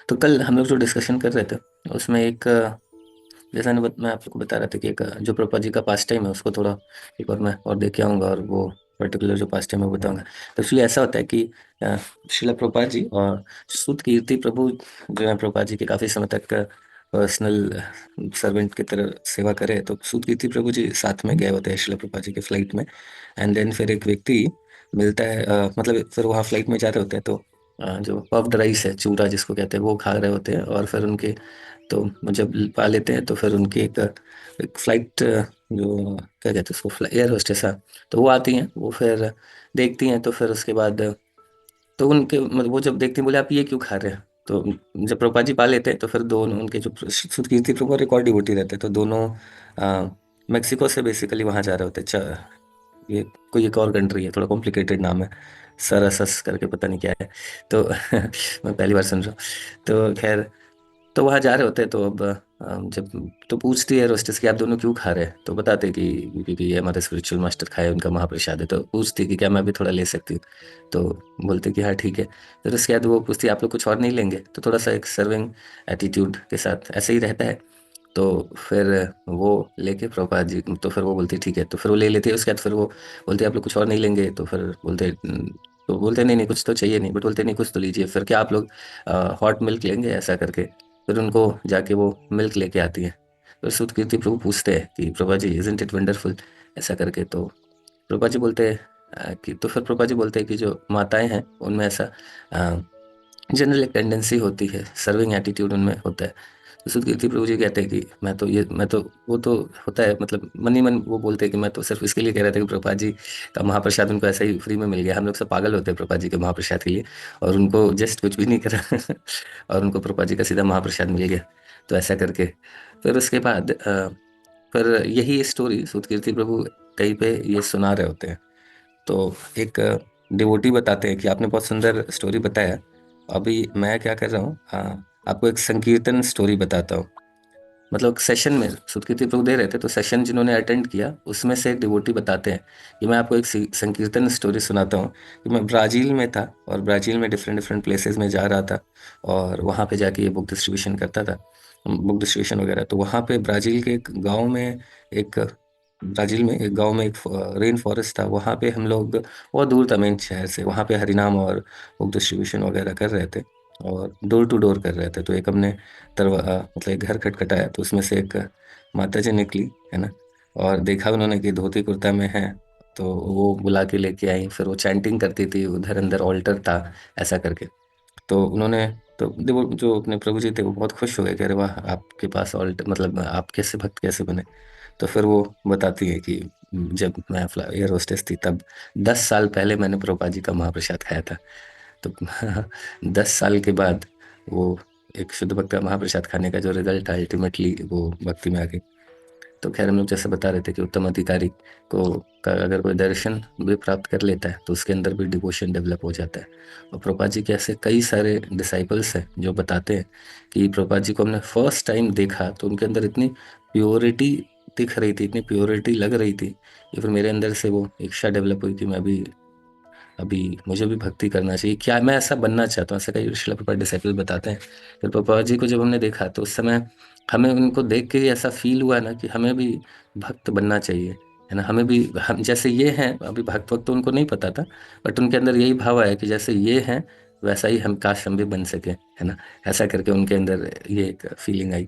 तो कल हम लोग जो डिस्कशन कर रहे थे उसमें एक जैसा मैं आप लोग को बता रहा था कि एक जो प्रभुपाद जी का पास टाइम है उसको थोड़ा एक बार मैं और देख के आऊँगा और वो पर्टिकुलर जो पास टाइम है वो बताऊँगा। तो एक्चुअली ऐसा होता है कि श्रील प्रभुपाद जी और सुत कीर्ति प्रभु जो है प्रभुपाद जी के काफ़ी समय तक पर्सनल सर्वेंट की तरह सेवा करे। तो सुत कीर्ति प्रभु जी साथ में गए होते हैं श्रील प्रभुपाद जी के फ्लाइट में। एंड देन फिर एक व्यक्ति मिलता है, मतलब फिर वहाँ फ्लाइट में जा रहे होते हैं तो जो पफ्ड राइस है, चूरा जिसको कहते हैं, वो खा रहे होते हैं। और फिर उनके तो जब पा लेते हैं तो फिर उनकी एक फ्लाइट जो क्या कहते हैं उसको, एयर होस्टेस, हाँ, तो वो आती हैं। वो फिर देखती हैं तो फिर उसके बाद तो उनके मतलब वो जब देखती हैं बोले आप ये क्यों खा रहे हैं। तो जब प्रभुपाद जी पा लेते हैं तो फिर दोनों उनके जो सुध कीर्ति प्रभु रिकॉर्ड डिवोटी रहते हैं तो दोनों मेक्सिको से बेसिकली वहाँ जा रहे होते हैं। ये कोई एक और कंट्री है, थोड़ा कॉम्प्लिकेटेड नाम है, सरसस करके पता नहीं क्या है। तो मैं पहली बार सुन रहा हूँ। तो खैर, तो वहाँ जा रहे होते हैं तो अब जब तो पूछती है रोस्टेस कि आप दोनों क्यों खा रहे हैं। तो बताते कि क्योंकि ये हमारे स्पिरिचुअल मास्टर खाए, उनका महाप्रसाद है। तो पूछती कि क्या मैं भी थोड़ा ले सकती हूँ। तो बोलते कि हाँ ठीक है। फिर उसके बाद वो पूछती आप लोग कुछ और नहीं लेंगे। तो थोड़ा सा एक सर्विंग एटीट्यूड के साथ ऐसे ही रहता है। तो फिर वो लेके प्रभुपाद जी, तो फिर वो बोलती ठीक है। तो फिर वो ले लेते हैं। उसके बाद फिर वो बोलते आप लोग कुछ और नहीं लेंगे। तो फिर बोलते तो बोलते नहीं नहीं कुछ तो चाहिए नहीं, बट बोलते नहीं कुछ तो लीजिए। फिर क्या आप लोग हॉट मिल्क लेंगे, ऐसा करके फिर उनको जाके वो मिल्क लेके आती है। फिर सुध कीर्ति प्रभु पूछते हैं कि Prabha ji isn't it wonderful, ऐसा करके। तो प्रभा जी बोलते हैं कि तो फिर प्रभा जी बोलते हैं कि जो माताएं हैं उनमें ऐसा जनरल एक टेंडेंसी होती है, सर्विंग एटीट्यूड उनमें होता है। तो सुध कीर्ति प्रभु जी कहते हैं कि मैं तो वो तो होता है, मतलब मन ही मन वो बोलते हैं कि मैं तो सिर्फ इसके लिए कह रहा था कि प्रभुपाद जी का महाप्रसाद उनको ऐसा ही फ्री में मिल गया। हम लोग सब पागल होते हैं प्रभुपाद जी के महाप्रसाद के लिए, और उनको जस्ट कुछ भी नहीं करा और उनको प्रभुपाद जी का सीधा महाप्रसाद मिल गया। तो ऐसा करके फिर उसके बाद फिर यही स्टोरी सुध कीर्ति प्रभु कहीं पे ये सुना रहे होते हैं। तो एक डिवोटी बताते हैं कि आपने बहुत सुंदर स्टोरी बताया। अभी मैं क्या कर रहा हूँ, आपको एक संकीर्तन स्टोरी बताता हूँ। मतलब सेशन में सुधकीर्ति प्रभु दे रहे थे तो सेशन जिन्होंने अटेंड किया उसमें से एक डिवोटी बताते हैं कि मैं आपको एक संकीर्तन स्टोरी सुनाता हूँ कि मैं ब्राज़ील में था और ब्राज़ील में डिफरेंट डिफरेंट प्लेसेस में जा रहा था और वहाँ पे जाके ये बुक डिस्ट्रीब्यूशन करता था, बुक डिस्ट्रीब्यूशन वगैरह। तो वहाँ पे ब्राज़ील के एक गाँव में एक ब्राज़ील में एक गाँव में एक रेन फॉरेस्ट था। वहाँ पे हम लोग बहुत दूर था मेन शहर से, वहाँ पे हरिनाम और बुक डिस्ट्रीब्यूशन वगैरह कर रहे थे और डोर टू डोर कर रहे थे। तो एक हमने मतलब एक घर खटखटाया तो उसमें से एक माता जी निकली, है ना, और देखा उन्होंने कि धोती कुर्ता में है। तो वो बुला के लेके आई। फिर वो चैंटिंग करती थी, उधर अंदर ऑल्टर था, ऐसा करके। तो उन्होंने तो वो जो अपने प्रभु जी थे वो बहुत खुश हो गए, कह रहे वाह आपके पास ऑल्टर, मतलब आप कैसे भक्त कैसे बने। तो फिर वो बताती है कि जब मैं एयर होस्टेस थी तब 10 साल पहले मैंने प्रभुपाद जी का महाप्रसाद खाया था। तो 10 साल के बाद वो एक शुद्ध भक्त का महाप्रसाद खाने का जो रिजल्ट था अल्टीमेटली वो भक्ति में आ गई। तो खैर हम लोग जैसे बता रहे थे कि उत्तम अधिकारी को का अगर कोई दर्शन भी प्राप्त कर लेता है तो उसके अंदर भी डिवोशन डेवलप हो जाता है। और प्रभुपाद जी के ऐसे कई सारे डिसाइपल्स हैं जो बताते हैं कि प्रभुपाद जी को हमने फर्स्ट टाइम देखा तो उनके अंदर इतनी प्योरिटी दिख रही थी, इतनी प्योरिटी लग रही थी कि फिर मेरे अंदर से वो इच्छा डेवलप हुई कि मैं भी अभी मुझे भी भक्ति करना चाहिए, क्या मैं ऐसा बनना चाहता हूँ। ऐसा कई श्रील प्रभुपाद डिसाइपल बताते हैं। फिर प्रभुपाद जी को जब हमने देखा तो उस समय हमें उनको देख के ऐसा फील हुआ ना कि हमें भी भक्त बनना चाहिए, है ना। हमें भी हम जैसे ये हैं अभी भक्त वक्त तो उनको नहीं पता था, बट उनके अंदर यही भाव आया कि जैसे ये हैं वैसा ही हम काश हम भी बन सके, है ना। ऐसा करके उनके अंदर ये एक फीलिंग आई।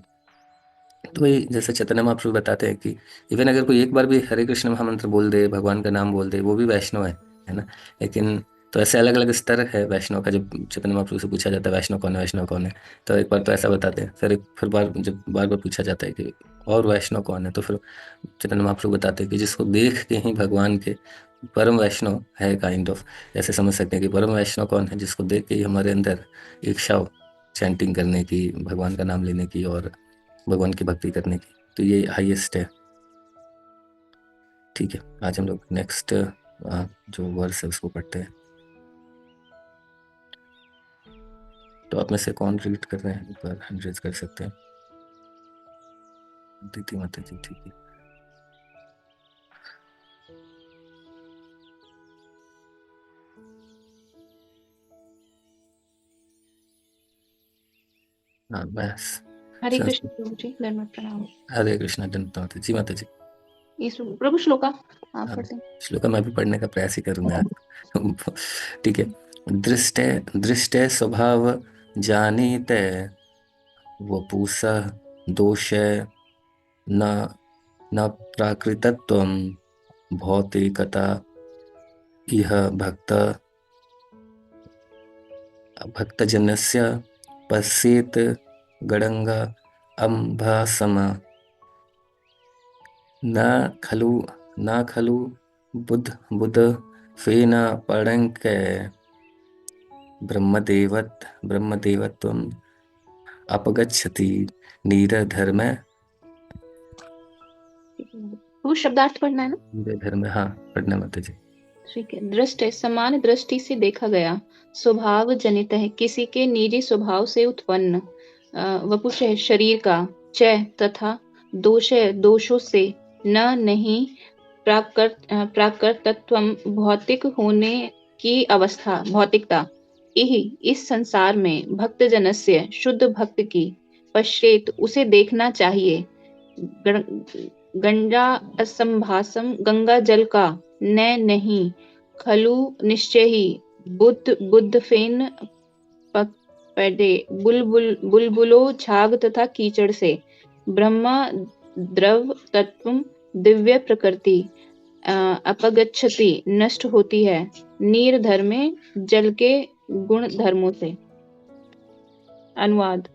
तो वही जैसे चैतन्य महाप्रभु बताते हैं कि इवन अगर कोई एक बार भी हरे कृष्ण महामंत्र बोल दे, भगवान का नाम बोल दे, वो भी वैष्णव है ना। लेकिन तो ऐसे अलग अलग स्तर है वैष्णव का। जब चैतन्य महाप्रभु से पूछा जाता है वैष्णव कौन है, वैष्णव कौन है, तो एक बार तो ऐसा बताते हैं। फिर बार जब बार बार पूछा जाता है कि और वैष्णव कौन है, तो फिर चैतन्य महाप्रभु बताते हैं कि जिसको देख के ही भगवान के परम वैष्णव है, काइंड ऑफ ऐसे समझ सकते हैं कि परम वैष्णव कौन है, जिसको देख के ही हमारे अंदर इच्छा हो चैंटिंग करने की, भगवान का नाम लेने की और भगवान की भक्ति करने की। तो ये हाईएस्ट है। ठीक है, आज हम लोग नेक्स्ट जो वर्स है उसको पढ़ते हैं। तो आप में से कौन रीड कर रहे हैं, एक बार हैंड रेज कर सकते हैं। दीदी माता जी, ठीक है। हाँ मैं हरे कृष्ण संस्कृत। प्रभु जी, दंडवत प्रणाम। हरे कृष्णा दंत माता जी, माता जी। ये प्रभु श्लोका आप हाँ, पढ़ते हैं। श्लोक मैं भी पढ़ने का प्रयास ही करूंगा यार। ठीक है। दृष्टे दृष्टे स्वभाव जानीते, वपुषः दोषे न न प्राकृतत्वं, भौतिकता इह भक्तजनस्य पश्येत् गडंग अम्भासम, न खलु न खलु बुध फेन पड़ंके, ब्रह्मदेवत्वम् अपगच्छति नीरधर्म। वो शब्दार्थ पढ़ना है ना। नीरधर्म, हाँ पढ़ना माता जी। ठीक है। दृष्ट है, समान दृष्टि से देखा गया, स्वभाव जनित है, किसी के निजी स्वभाव से उत्पन्न, वपुष है शरीर का, चय तथा दोष है दोषों से, न नहीं प्राकृतत्वम भौतिक होने की अवस्था, भौतिकता, यही इस संसार में भक्त जनस्य शुद्ध भक्त की पश्चेत उसे देखना चाहिए, गंगा असंभासम गंगा जल का, न नहीं खलु निश्चय ही, बुद्ध बुद्ध फेन पड़े, बुलबुलो झाग तथा कीचड़ से, ब्रह्मा द्रव तत्व दिव्य प्रकृति अपगच्छति नष्ट होती है, नीर धर्मे जल के गुण धर्मों से। अनुवाद।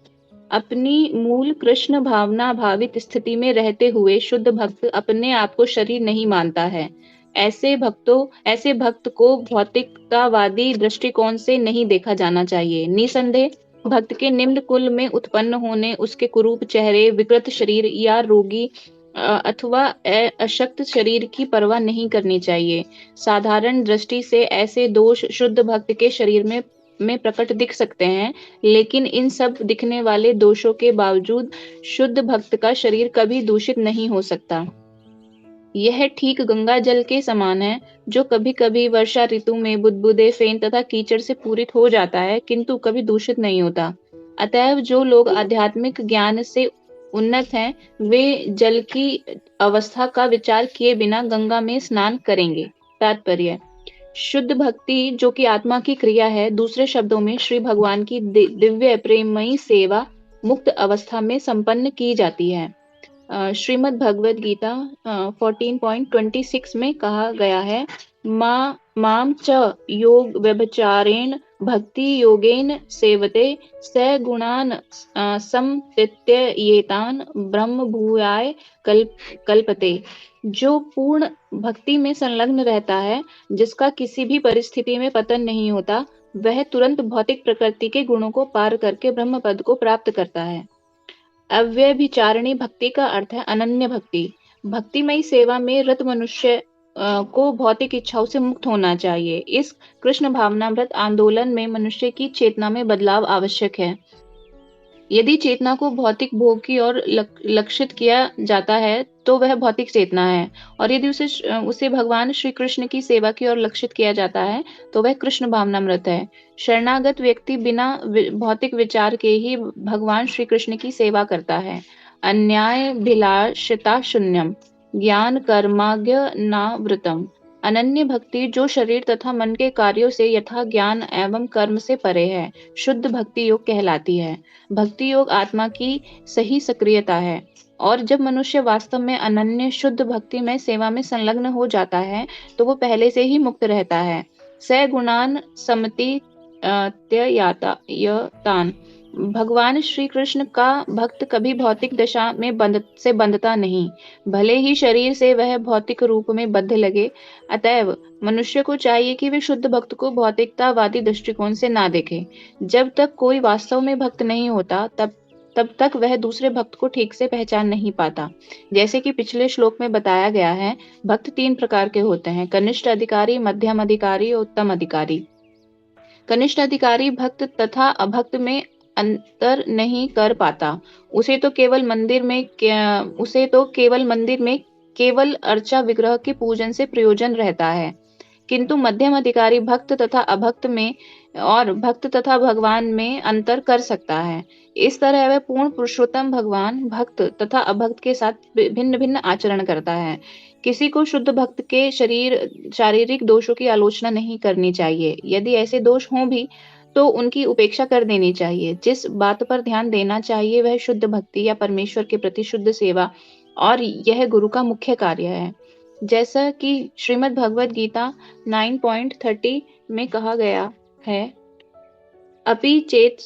अपनी मूल कृष्ण भावना भावित स्थिति में रहते हुए शुद्ध भक्त अपने आप को शरीर नहीं मानता है। ऐसे भक्त को भौतिकतावादी दृष्टिकोण से नहीं देखा जाना चाहिए। निसंदेह भक्त के निम्न कुल में उत्पन्न होने, उसके कुरूप चेहरे, विकृत शरीर या रोगी अथवा अशक्त शरीर की परवाह नहीं करनी चाहिए। साधारण दृष्टि से ऐसे दोष शुद्ध भक्त के शरीर में प्रकट दिख सकते हैं, लेकिन इन सब दिखने वाले दोषों के बावजूद शुद्ध भक्त का शरीर कभी दूषित नहीं हो सकता। यह ठीक गंगा जल के समान है, जो कभी कभी वर्षा ऋतु में बुदबुदे, फेन तथा कीचड़ से पूरित हो जाता है, किंतु कभी दूषित नहीं होता। अतएव जो लोग आध्यात्मिक ज्ञान से उन्नत हैं, वे जल की अवस्था का विचार किए बिना गंगा में स्नान करेंगे। तात्पर्य। शुद्ध भक्ति जो कि आत्मा की क्रिया है, दूसरे शब्दों में श्री भगवान की दिव्य प्रेममयी सेवा मुक्त अवस्था में संपन्न की जाती है। श्रीमद् भगवद गीता 14.26 में कहा गया है, माम च योग व्यभिचारेण भक्ति योगेन सेवते, स गुणान समतीत्येतान ब्रह्म भूयाय कल्पते। जो पूर्ण भक्ति में संलग्न रहता है, जिसका किसी भी परिस्थिति में पतन नहीं होता, वह तुरंत भौतिक प्रकृति के गुणों को पार करके ब्रह्म पद को प्राप्त करता है। अव्यभिचारिणी भक्ति का अर्थ है अनन्य भक्ति। भक्तिमयी सेवा में रत मनुष्य को भौतिक इच्छाओं से मुक्त होना चाहिए। इस कृष्ण भावनामृत आंदोलन में मनुष्य की चेतना में बदलाव आवश्यक है। यदि चेतना को भौतिक भोग की ओर लक्षित किया जाता है, तो वह भौतिक चेतना है, और यदि उसे भगवान श्री कृष्ण की सेवा की ओर लक्षित किया जाता है, तो वह कृष्ण भावनामृत है। शरणागत व्यक्ति बिना भौतिक विचार के ही भगवान श्री कृष्ण की सेवा करता है। अन्यायभिलाषिता शून्यम ज्ञान कर्माज्ञ नावृतम। अनन्य भक्ति जो शरीर तथा मन के कार्यों से यथा ज्ञान एवं कर्म से परे है, शुद्ध भक्ति योग कहलाती है। भक्ति योग आत्मा की सही सक्रियता है, और जब मनुष्य वास्तव में अनन्य शुद्ध भक्ति में सेवा में संलग्न हो जाता है, तो वो पहले से ही मुक्त रहता है। स गुणान समति त्ययातान। भगवान श्री कृष्ण का भक्त कभी भौतिक दशा में बंधता नहीं, भले ही शरीर से वह भौतिक रूप में बद्ध लगे। अतएव मनुष्य को चाहिए कि वे शुद्ध भक्त को भौतिकतावादी दृष्टिकोण से ना देखे। जब तक कोई वास्तव में भक्त नहीं होता, तब तक वह दूसरे भक्त को ठीक से पहचान नहीं पाता। जैसे कि पिछले श्लोक में बताया गया है, भक्त 3 प्रकार के होते हैं: कनिष्ठ अधिकारी, मध्यम अधिकारी और उत्तम अधिकारी। कनिष्ठ अधिकारी भक्त तथा अभक्त में अंतर नहीं कर पाता। उसे तो केवल मंदिर में केवल अर्चा विग्रह के पूजन से प्रयोजन रहता है। किंतु मध्यम अधिकारी भक्त तथा अभक्त में और भक्त तथा भगवान में अंतर कर सकता है। इस तरह वह पूर्ण पुरुषोत्तम भगवान भक्त तथा अभक्त के साथ भिन्न भिन्न आचरण करता है। किसी को शुद्ध भक्त के शारीरिक दोषों की आलोचना नहीं करनी चाहिए। यदि ऐसे दोष हों भी तो उनकी उपेक्षा कर देनी चाहिए। जिस बात पर ध्यान देना चाहिए वह शुद्ध भक्ति या परमेश्वर के प्रति शुद्ध सेवा, और यह गुरु का मुख्य कार्य है। जैसा कि श्रीमद् भगवद गीता 9.30 में कहा गया है, अपि चेत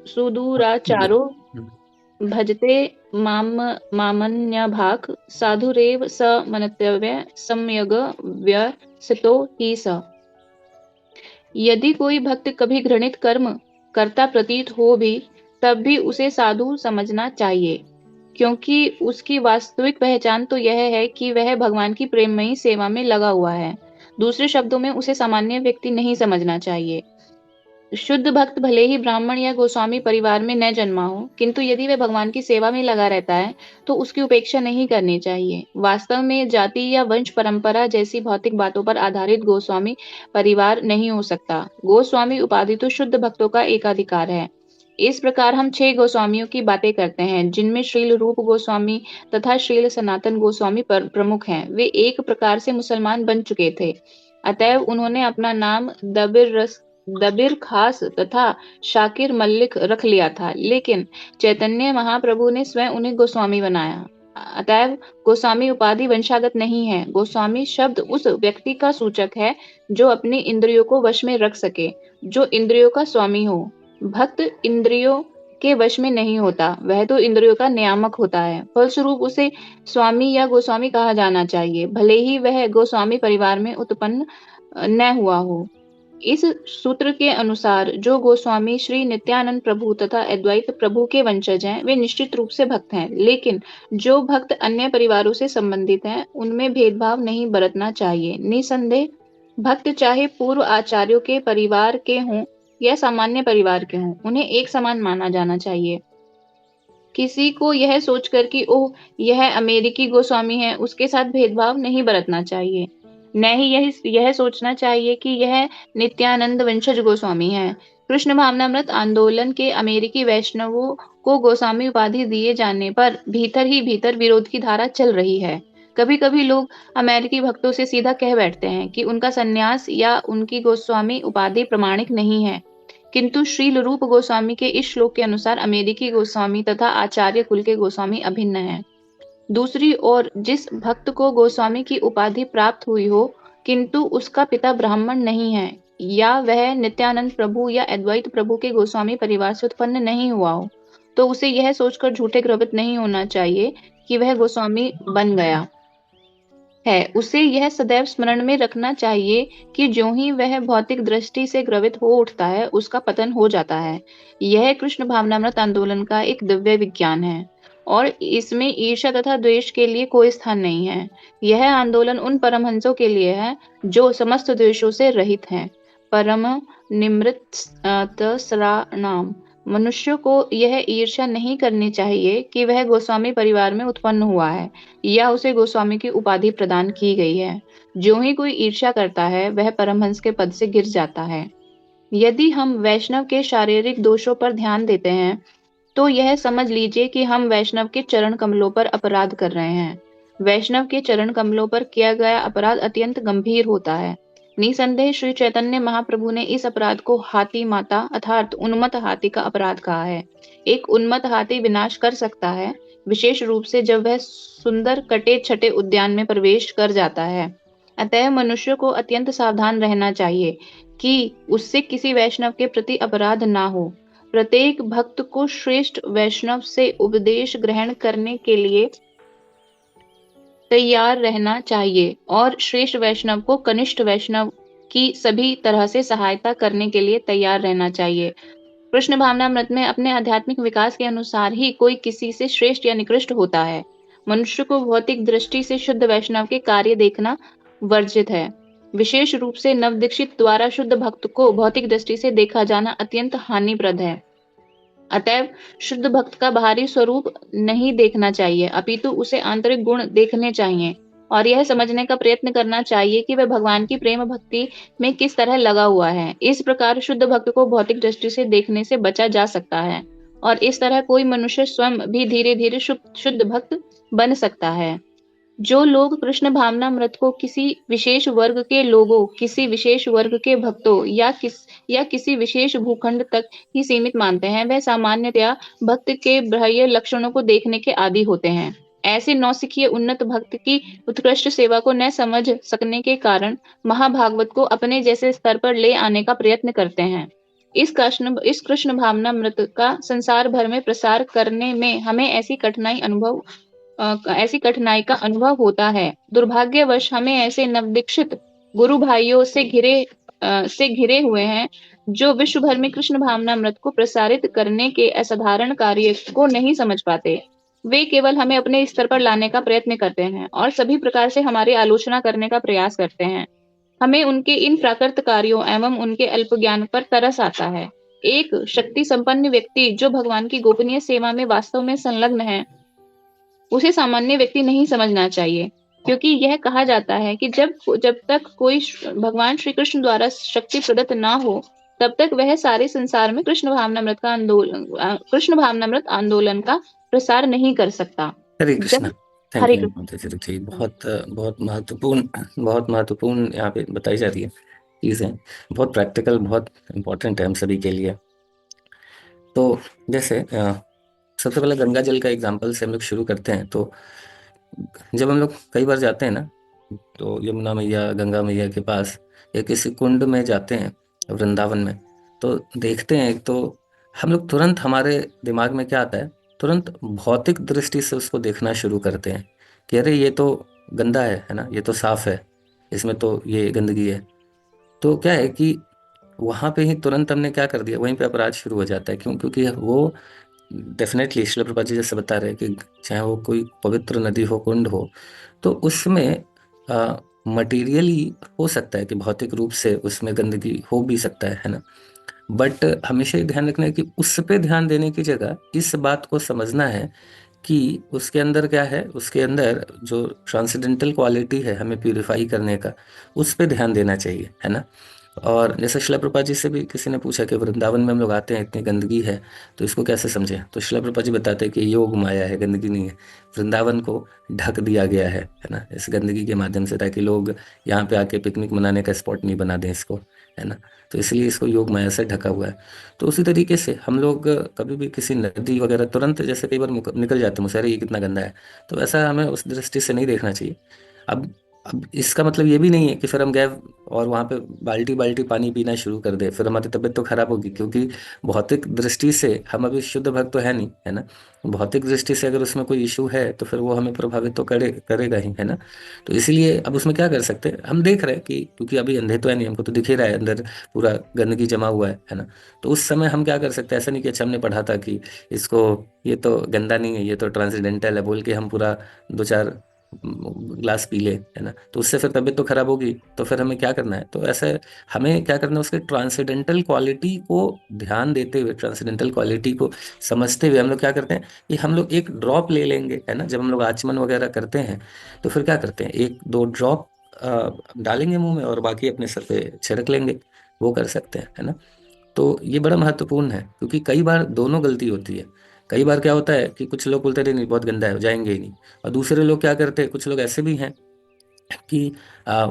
सुदूराचारो भजते मामन्यभाक् साधुरेव स मनतव्य सम्यग व्यसितो ही स। यदि कोई भक्त कभी घृणित कर्म करता प्रतीत हो भी, तब भी उसे साधु समझना चाहिए, क्योंकि उसकी वास्तविक पहचान तो यह है कि वह भगवान की प्रेममयी सेवा में लगा हुआ है। दूसरे शब्दों में उसे सामान्य व्यक्ति नहीं समझना चाहिए। शुद्ध भक्त भले ही ब्राह्मण या गोस्वामी परिवार में न जन्मा हो, किंतु यदि वह भगवान की सेवा में लगा रहता है तो उसकी उपेक्षा नहीं करनी चाहिए। वास्तव में जाति या वंश परंपरा जैसी भौतिक बातों पर आधारित गोस्वामी परिवार नहीं हो सकता। गोस्वामी उपाधि तो शुद्ध भक्तों का एकाधिकार है। इस प्रकार हम 6 गोस्वामियों की बातें करते हैं, जिनमें श्रील रूप गोस्वामी तथा श्रील सनातन गोस्वामी प्रमुख हैं। वे एक प्रकार से मुसलमान बन चुके थे, अतएव उन्होंने अपना नाम दबिर खास तथा शाकिर मल्लिक रख लिया था, लेकिन चैतन्य महाप्रभु ने स्वयं उन्हें गोस्वामी बनाया। अतएव गोस्वामी उपाधि वंशागत नहीं है। गोस्वामी शब्द उस व्यक्ति का सूचक है जो अपनी इंद्रियों को वश में रख सके, जो इंद्रियों का स्वामी हो। भक्त इंद्रियों के वश में नहीं होता, वह तो इंद्रियों का नियामक होता है। फलस्वरूप उसे स्वामी या गोस्वामी कहा जाना चाहिए, भले ही वह गोस्वामी परिवार में उत्पन्न न हुआ हो। इस सूत्र के अनुसार जो गोस्वामी श्री नित्यानंद प्रभु तथा अद्वैत प्रभु के वंशज हैं, वे निश्चित रूप से भक्त हैं, लेकिन जो भक्त अन्य परिवारों से संबंधित हैं, उनमें भेदभाव नहीं बरतना चाहिए। निसंदेह भक्त चाहे पूर्व आचार्यों के परिवार के हों या सामान्य परिवार के हों, उन्हें एक समान माना जाना चाहिए। किसी को यह सोचकर कि ओह, यह अमेरिकी गोस्वामी है, उसके साथ भेदभाव नहीं बरतना चाहिए। न ही यह सोचना चाहिए कि यह नित्यानंद वंशज गोस्वामी है। कृष्ण भावनामृत आंदोलन के अमेरिकी वैष्णवों को गोस्वामी उपाधि दिए जाने पर भीतर ही भीतर विरोध की धारा चल रही है। कभी कभी लोग अमेरिकी भक्तों से सीधा कह बैठते हैं कि उनका संन्यास या उनकी गोस्वामी उपाधि प्रमाणिक नहीं है, किंतु श्रील रूप गोस्वामी के इस श्लोक के अनुसार अमेरिकी गोस्वामी तथा आचार्य कुल के गोस्वामी अभिन्न हैं। दूसरी ओर जिस भक्त को गोस्वामी की उपाधि प्राप्त हुई हो, किंतु उसका पिता ब्राह्मण नहीं है, या वह नित्यानंद प्रभु या अद्वैत प्रभु के गोस्वामी परिवार से उत्पन्न नहीं हुआ हो, तो उसे यह सोचकर झूठे ग्रवित नहीं होना चाहिए कि वह गोस्वामी बन गया है। उसे यह सदैव स्मरण में रखना चाहिए कि ज्यों ही वह भौतिक दृष्टि से ग्रवित हो उठता है, उसका पतन हो जाता है। यह कृष्ण भावनामृत आंदोलन का एक दिव्य विज्ञान है और इसमें ईर्ष्या तथा द्वेष के लिए कोई स्थान नहीं है। यह आंदोलन उन परमहंसों के लिए है जो समस्त द्वेषों से रहित हैं। परम निमृतसराणाम। मनुष्य को यह ईर्ष्या नहीं करनी चाहिए कि वह गोस्वामी परिवार में उत्पन्न हुआ है या उसे गोस्वामी की उपाधि प्रदान की गई है। जो ही कोई ईर्ष्या करता है वह परमहंस के पद से गिर जाता है। यदि हम वैष्णव के शारीरिक दोषों पर ध्यान देते हैं तो यह समझ लीजिए कि हम वैष्णव के चरण कमलों पर अपराध कर रहे हैं। वैष्णव के चरण कमलों पर किया गया अपराध अत्यंत गंभीर होता है। निसंदेह श्री चैतन्य महाप्रभु ने इस अपराध को हाथी माता अर्थात उन्मत्त हाथी का अपराध कहा है। एक उन्मत्त हाथी विनाश कर सकता है, विशेष रूप से जब वह सुंदर कटे छटे उद्यान में प्रवेश कर जाता है। अतः मनुष्य को अत्यंत सावधान रहना चाहिए कि उससे किसी वैष्णव के प्रति अपराध ना हो। प्रत्येक भक्त को श्रेष्ठ वैष्णव से उपदेश ग्रहण करने के लिए तैयार रहना चाहिए और श्रेष्ठ वैष्णव को कनिष्ठ वैष्णव की सभी तरह से सहायता करने के लिए तैयार रहना चाहिए। कृष्ण भावनामृत में अपने आध्यात्मिक विकास के अनुसार ही कोई किसी से श्रेष्ठ या निकृष्ट होता है। मनुष्य को भौतिक दृष्टि से शुद्ध वैष्णव के कार्य देखना वर्जित है। विशेष रूप से नवदीक्षित द्वारा शुद्ध भक्त को भौतिक दृष्टि से देखा जाना अत्यंत हानिप्रद है। अतएव शुद्ध भक्त का बाहरी स्वरूप नहीं देखना चाहिए, अपितु उसे आंतरिक गुण देखने चाहिए। और यह समझने का प्रयत्न करना चाहिए कि वह भगवान की प्रेम भक्ति में किस तरह लगा हुआ है। इस प्रकार शुद्ध भक्त को भौतिक दृष्टि से देखने से बचा जा सकता है और इस तरह कोई मनुष्य स्वयं भी धीरे धीरे शुद्ध शुद्ध भक्त बन सकता है। जो लोग कृष्ण भावनामृत को किसी विशेष वर्ग के लोगों, किसी विशेष वर्ग के भक्तों या किसी विशेष भूखंड तक ही सीमित मानते हैं, वह सामान्यतया भक्त के बाह्य लक्षणों को देखने के आदी होते हैं। ऐसे नौसिखिए उन्नत भक्त की उत्कृष्ट सेवा को न समझ सकने के कारण महाभागवत को अपने जैसे स्तर पर ले आने का प्रयत्न करते हैं। इस कृष्ण भावनामृत का संसार भर में प्रसार करने में हमें ऐसी कठिनाई का अनुभव होता है। दुर्भाग्यवश हमें ऐसे नवदीक्षित गुरु भाइयों से घिरे हुए हैं जो विश्व भर में कृष्ण भावनामृत को प्रसारित करने के असाधारण कार्य को नहीं समझ पाते। वे केवल हमें अपने स्तर पर लाने का प्रयत्न करते हैं और सभी प्रकार से हमारी आलोचना करने का प्रयास करते हैं। हमें उनके इन प्राकृत कार्यों एवं उनके अल्प ज्ञान पर तरस आता है। एक शक्ति संपन्न व्यक्ति जो भगवान की गोपनीय सेवा में वास्तव में संलग्न है, उसे सामान्य व्यक्ति नहीं समझना चाहिए, क्योंकि यह कहा जाता है कि जब जब तक कोई भगवान श्री कृष्ण द्वारा शक्ति प्रदत्त ना हो, तब तक वह सारे संसार में कृष्ण भावनामृत आंदोलन का प्रसार नहीं कर सकता। हरे कृष्णा। जब थैंक हरे यू कृष्ण। माताजी जी, बहुत महत्वपूर्ण यहाँ पे बताई जा रही है चीज़ें, बहुत प्रैक्टिकल, बहुत इम्पोर्टेंट है हम सभी के लिए। तो जैसे सबसे पहले गंगा जल का एग्जाम्पल से हम लोग शुरू करते हैं। तो जब हम लोग कई बार जाते हैं ना, तो यमुना मैया, गंगा मैया के पास या किसी कुंड में जाते हैं वृंदावन में, तो देखते हैं, तो हम लोग तुरंत, हमारे दिमाग में क्या आता है, तुरंत भौतिक दृष्टि से उसको देखना शुरू करते हैं कि अरे ये तो गंदा है ना, ये तो साफ है, इसमें तो ये गंदगी है। तो क्या है कि वहाँ पे ही तुरंत हमने क्या कर दिया, वहीं पे अपराध शुरू हो जाता है। क्यों? क्योंकि वो डेफिनेटली शिला प्रभुपाद जी जैसे बता रहे हैं कि चाहे वो कोई पवित्र नदी हो, कुंड हो, तो उसमें मटेरियली हो सकता है कि भौतिक रूप से उसमें गंदगी हो भी सकता है ना। बट हमेशा ये ध्यान रखना है कि उस पे ध्यान देने की जगह इस बात को समझना है कि उसके अंदर क्या है, उसके अंदर जो ट्रांसेंडेंटल क्वालिटी है हमें प्यूरिफाई करने का, उस पे ध्यान देना चाहिए, है ना। और जैसे शिला प्रभुपाद जी से भी किसी ने पूछा कि वृंदावन में हम लोग आते हैं, इतनी गंदगी है, तो इसको कैसे समझें? तो शिला प्रभुपाद जी बताते हैं कि योग माया है, गंदगी नहीं है। वृंदावन को ढक दिया गया है ना, इस गंदगी के माध्यम से, ताकि लोग यहाँ पे आके पिकनिक मनाने का स्पॉट नहीं बना दें इसको, है ना। तो इसलिए इसको योग माया से ढका हुआ है। तो उसी तरीके से हम लोग कभी भी किसी नदी वगैरह तुरंत, जैसे कई बार निकल जाते हैं मुझसे, अरे ये कितना गंदा है, तो ऐसा हमें उस दृष्टि से नहीं देखना चाहिए। अब इसका मतलब ये भी नहीं है कि फिर हम गए और वहाँ पे बाल्टी बाल्टी पानी पीना शुरू कर दे, फिर हमारी तबीयत तो खराब होगी, क्योंकि भौतिक दृष्टि से हम अभी शुद्ध भक्त तो है नहीं, है ना। भौतिक दृष्टि से अगर उसमें कोई इशू है तो फिर वो हमें प्रभावित तो करेगा ही, है ना। तो इसलिए अब उसमें क्या कर सकते हैं, हम देख रहे हैं कि क्योंकि अभी अंधे तो है नहीं, हमको तो दिख ही रहा है अंदर पूरा गंदगी जमा हुआ है ना। तो उस समय हम क्या कर सकते हैं, ऐसा नहीं कि अच्छा हमने पढ़ा था कि इसको, ये तो गंदा नहीं है, ये तो ट्रांसेंडेंटल है बोल के हम पूरा 2-4 ग्लास पी ले, है ना, तो उससे फिर तबीयत तो खराब होगी। तो फिर हमें क्या करना है, तो ऐसे हमें क्या करना है, उसके ट्रांसेंडेंटल क्वालिटी को ध्यान देते हुए, ट्रांसेंडेंटल क्वालिटी को समझते हुए हम लोग क्या करते हैं कि हम लोग एक ड्रॉप ले लेंगे, है ना। जब हम लोग आचमन वगैरह करते हैं तो फिर क्या करते हैं, 1-2 ड्रॉप डालेंगे मुंह में और बाकी अपने सर पे छिड़क लेंगे, वो कर सकते हैं, है ना। तो ये बड़ा महत्वपूर्ण है, क्योंकि कई बार दोनों गलती होती है। कई बार क्या होता है कि कुछ लोग बोलते हैं नहीं बहुत गंदा है, जाएंगे ही नहीं, और दूसरे लोग क्या करते हैं, कुछ लोग ऐसे भी हैं कि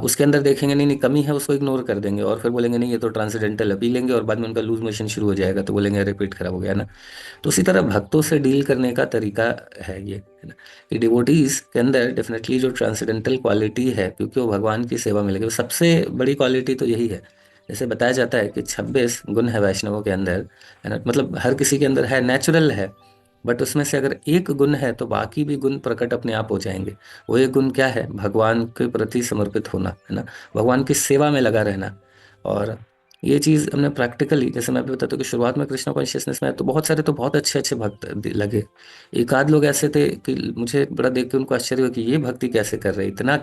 उसके अंदर देखेंगे नहीं नहीं कमी है, उसको इग्नोर कर देंगे और फिर बोलेंगे नहीं ये तो ट्रांसेंडेंटल है, पी लेंगे और बाद में उनका लूज मोशन शुरू हो जाएगा, तो बोलेंगे अरे पेट खराब हो गया ना। तो उसी तरह भक्तों से डील करने का तरीका है ये, है ना, कि डिवोटीज के अंदर डेफिनेटली जो ट्रांसेंडेंटल क्वालिटी है, क्योंकि वो भगवान की सेवा में लगे, वो सबसे बड़ी क्वालिटी तो यही है। जैसे बताया जाता है कि 26 गुण है वैष्णवों के अंदर, है ना, मतलब हर किसी के अंदर है, नेचुरल है। बट उसमें से अगर एक गुण है तो बाकी भी गुण प्रकट अपने आप हो जाएंगे। वो एक गुण क्या है, भगवान के प्रति समर्पित होना, है ना, भगवान की सेवा में लगा रहना। और ये चीज़ हमने प्रैक्टिकली, जैसे मैं अभी बताता हूँ कि शुरुआत में कृष्णा कॉन्शियसनेस में आया तो बहुत सारे तो बहुत अच्छे अच्छे भक्त लगे। एक आध लोग ऐसे थे कि मुझे बड़ा देख के उनको आश्चर्य हुआ कि ये भक्ति कैसे कर रहे हैं, इतना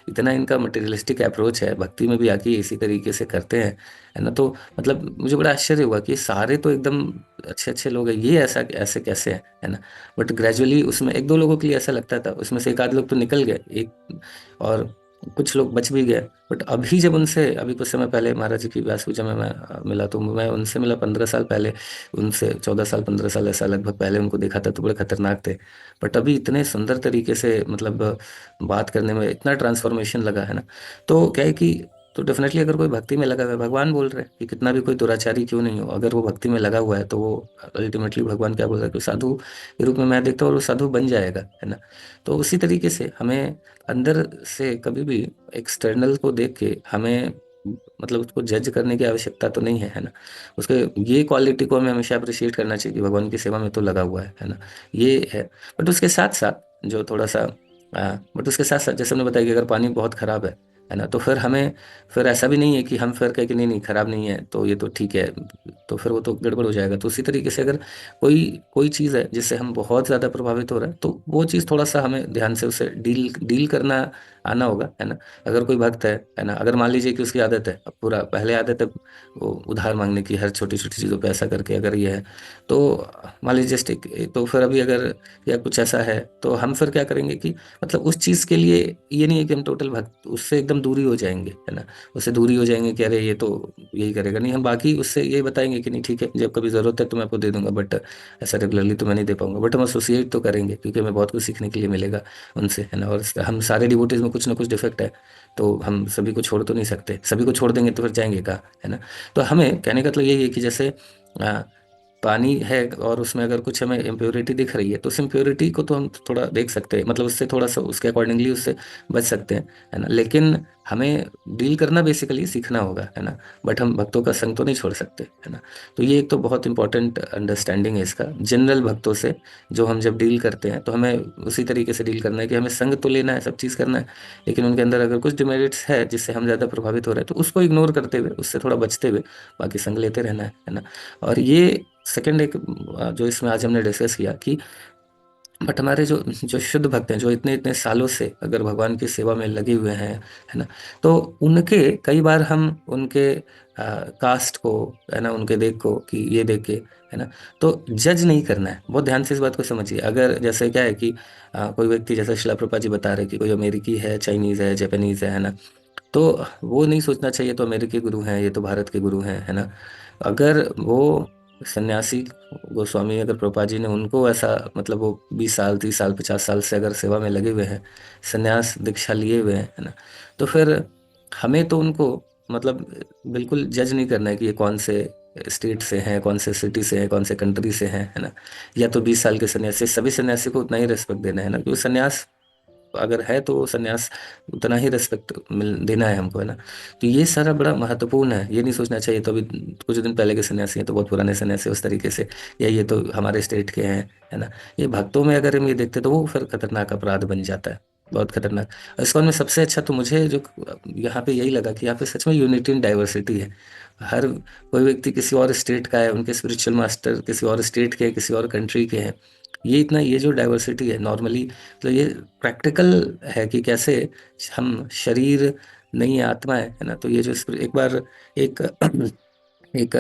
इतना इनका मटेरियलिस्टिक अप्रोच है भक्ति में भी, आके इसी तरीके से करते हैं, है ना। तो मतलब मुझे बड़ा आश्चर्य हुआ कि ये सारे तो एकदम अच्छे अच्छे लोग हैं, ये ऐसा ऐसे कैसे है ना। बट ग्रेजुअली उसमें एक दो लोगों के लिए ऐसा लगता था, उसमें से एक आध लोग तो निकल गए, एक और कुछ लोग बच भी गए। बट अभी जब उनसे, अभी कुछ समय पहले महाराज जी की व्यास पूजा में मैं मिला, तो मैं उनसे मिला 15 साल पहले, उनसे 14 साल 15 साल ऐसा लगभग पहले उनको देखा था, तो बड़े खतरनाक थे। बट अभी इतने सुंदर तरीके से मतलब बात करने में इतना ट्रांसफॉर्मेशन लगा है ना। तो क्या है कि, तो डेफिनेटली अगर कोई भक्ति में लगा हुआ है, भगवान बोल रहे हैं कि कितना भी कोई दुराचारी क्यों नहीं हो, अगर वो भक्ति में लगा हुआ है तो वो अल्टीमेटली भगवान क्या बोल रहा है कि साधु के रूप में मैं देखता हूँ और वो साधु बन जाएगा, है ना। तो उसी तरीके से हमें अंदर से कभी भी एक्सटर्नल को देख के हमें मतलब उसको जज करने की आवश्यकता तो नहीं है ना। उसके ये क्वालिटी को हमें हमेशा अप्रिशिएट करना चाहिए कि भगवान की सेवा में तो लगा हुआ है ना। ये है। बट उसके साथ साथ जो थोड़ा सा बट उसके साथ साथ जैसे हमने बताया कि अगर पानी बहुत खराब है ना, तो फिर हमें, फिर ऐसा भी नहीं है कि हम फिर कहें कि नहीं नहीं खराब नहीं है तो ये तो ठीक है, तो फिर वो तो गड़बड़ हो जाएगा। तो उसी तरीके से अगर कोई कोई चीज़ है जिससे हम बहुत ज़्यादा प्रभावित हो रहे हैं, तो वो चीज़ थोड़ा सा हमें ध्यान से उसे डील डील करना आना होगा, है ना। अगर कोई भक्त है ना, अगर मान लीजिए कि उसकी आदत है, अब पूरा पहले आदत है वो उधार मांगने की, हर छोटी छोटी चीज़ों पे ऐसा करके अगर ये है, तो मान लीजिए जस्ट तो फिर अभी अगर या कुछ ऐसा है, तो हम फिर क्या करेंगे कि मतलब उस चीज़ के लिए ये नहीं है कि हम टोटल भक्त उससे एकदम दूरी हो जाएंगे, है ना। उससे दूरी हो जाएंगे कि अरे ये तो यही करेगा, नहीं, हम बाकी उससे यही बताएंगे कि नहीं ठीक है, जब कभी ज़रूरत है तो मैं आपको दे दूंगा, बट ऐसा रेगुलरली तो मैं नहीं दे पाऊंगा। बट हम एसोसिएट तो करेंगे क्योंकि हमें बहुत कुछ सीखने के लिए मिलेगा उनसे, है ना। और हम सारे डिवोटीज में कुछ ना कुछ डिफेक्ट है, तो हम सभी को छोड़ तो नहीं सकते, सभी को छोड़ देंगे तो फिर जाएंगे कहाँ, है ना। तो हमें कहने का मतलब यही है कि जैसे आ, पानी है और उसमें अगर कुछ हमें इम्प्योरिटी दिख रही है, तो उस इम्प्योरिटी को तो हम थोड़ा देख सकते हैं, मतलब उससे थोड़ा सा उसके अकॉर्डिंगली उससे बच सकते हैं, है ना। लेकिन हमें डील करना बेसिकली सीखना होगा, है ना। बट हम भक्तों का संग तो नहीं छोड़ सकते, है ना। तो ये एक तो बहुत इंपॉर्टेंट अंडरस्टैंडिंग है इसका जनरल भक्तों से, जो हम जब डील करते हैं तो हमें उसी तरीके से डील करना है कि हमें संग तो लेना है, सब चीज़ करना है, लेकिन उनके अंदर अगर कुछ डिमेरिट्स है जिससे हम ज़्यादा प्रभावित हो रहे हैं, तो उसको इग्नोर करते हुए, उससे थोड़ा बचते हुए बाकी संग लेते रहना है ना। और ये सेकंड एक जो इसमें आज हमने डिस्कस किया कि बट हमारे जो जो शुद्ध भक्त हैं, जो इतने इतने सालों से अगर भगवान की सेवा में लगे हुए हैं, है ना, तो उनके कई बार हम उनके कास्ट को, है ना, उनके देख को कि ये देख के, है ना, तो जज नहीं करना है। बहुत ध्यान से इस बात को समझिए। अगर जैसे क्या है कि कोई व्यक्ति, जैसे शिला प्रभुपाद जी बता रहे कि कोई अमेरिकी है, चाइनीज है, जापानीज है ना, तो वो नहीं सोचना चाहिए तो अमेरिकी गुरु हैं, ये तो भारत के गुरु हैं, है ना। अगर वो सन्यासी गोस्वामी, अगर प्रभुपाद जी ने उनको ऐसा मतलब वो 20 साल 30 साल 50 साल से अगर सेवा में लगे हुए हैं, सन्यास दीक्षा लिए हुए हैं, है ना, तो फिर हमें तो उनको मतलब बिल्कुल जज नहीं करना है कि ये कौन से स्टेट से हैं, कौन से सिटी से हैं, कौन से कंट्री से हैं, है ना। या तो 20 साल के सन्यासी, सभी सन्यासी को उतना ही रेस्पेक्ट देना है ना, क्योंकि सन्यास अगर है तो संन्यास उतना ही रेस्पेक्ट मिल देना है हमको, है ना। तो ये सारा बड़ा महत्वपूर्ण है। ये नहीं सोचना चाहिए तो अभी कुछ दिन पहले के सन्यासी हैं तो बहुत पुराने सन्यासी उस तरीके से, या ये तो हमारे स्टेट के हैं, है ना। ये भक्तों में अगर हम ये देखते तो वो फिर खतरनाक अपराध बन जाता है, बहुत खतरनाक। और इसको में सबसे अच्छा तो मुझे जो यहाँ पे यही लगा कि यहाँ पे सच में यूनिटी इन डाइवर्सिटी है। हर कोई व्यक्ति किसी और स्टेट का है, उनके स्पिरिचुअल मास्टर किसी और स्टेट के, किसी और कंट्री के हैं। ये इतना, ये जो डाइवर्सिटी है नॉर्मली, तो ये प्रैक्टिकल है कि कैसे हम शरीर नहीं है, आत्मा है ना। तो ये जो एक बार एक एक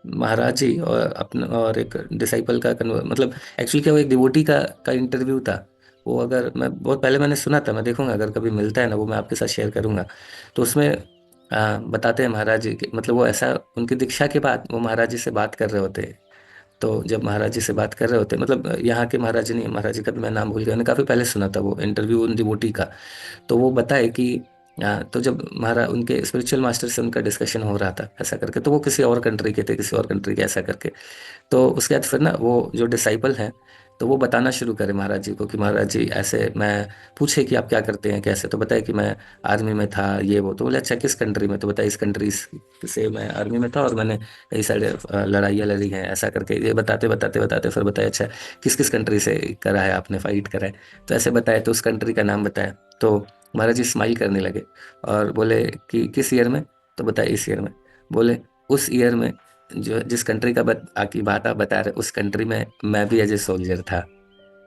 महाराज जी और अपना और एक डिसाइपल का मतलब एक्चुअली क्या, वो एक डिवोटी का इंटरव्यू था। वो अगर मैं बहुत पहले मैंने सुना था, मैं देखूंगा अगर कभी मिलता है ना वो मैं आपके साथ शेयर करूंगा। तो उसमें बताते हैं महाराज जी के, मतलब वो ऐसा उनकी दीक्षा के बाद वो महाराज जी से बात कर रहे होते हैं। तो जब महाराज जी से बात कर रहे होते हैं, मतलब यहाँ के महाराज जी नहीं, महाराज जी का भी मैं नाम भूल गया, मैंने काफ़ी पहले सुना था वो इंटरव्यू उन डिवोटी का। तो वो बताए कि तो जब महाराज उनके स्पिरिचुअल मास्टर से उनका डिस्कशन हो रहा था ऐसा करके, तो वो किसी और कंट्री के थे, किसी और कंट्री के ऐसा करके। तो उसके बाद फिर ना वो जो डिसाइपल हैं, तो वो बताना शुरू करे महाराज जी को कि महाराज जी ऐसे, मैं पूछे कि आप क्या करते हैं कैसे, तो बताया कि मैं आर्मी में था ये वो। तो बोले अच्छा किस कंट्री में, तो बताया इस कंट्री से मैं आर्मी में था और मैंने कई सारे लड़ाइयाँ लड़ी हैं ऐसा करके। ये बताते बताते बताते फिर बताया अच्छा किस किस कंट्री से करा है आपने, फाइट करा है। तो ऐसे बताया, तो उस कंट्री का नाम बताया। तो महाराज जी स्माइल करने लगे और बोले कि किस ईयर में, तो बताया इस ईयर में। बोले उस ईयर में जो जिस कंट्री का आकी बात आप बता रहे, उस कंट्री में मैं भी एज ए सोल्जर था।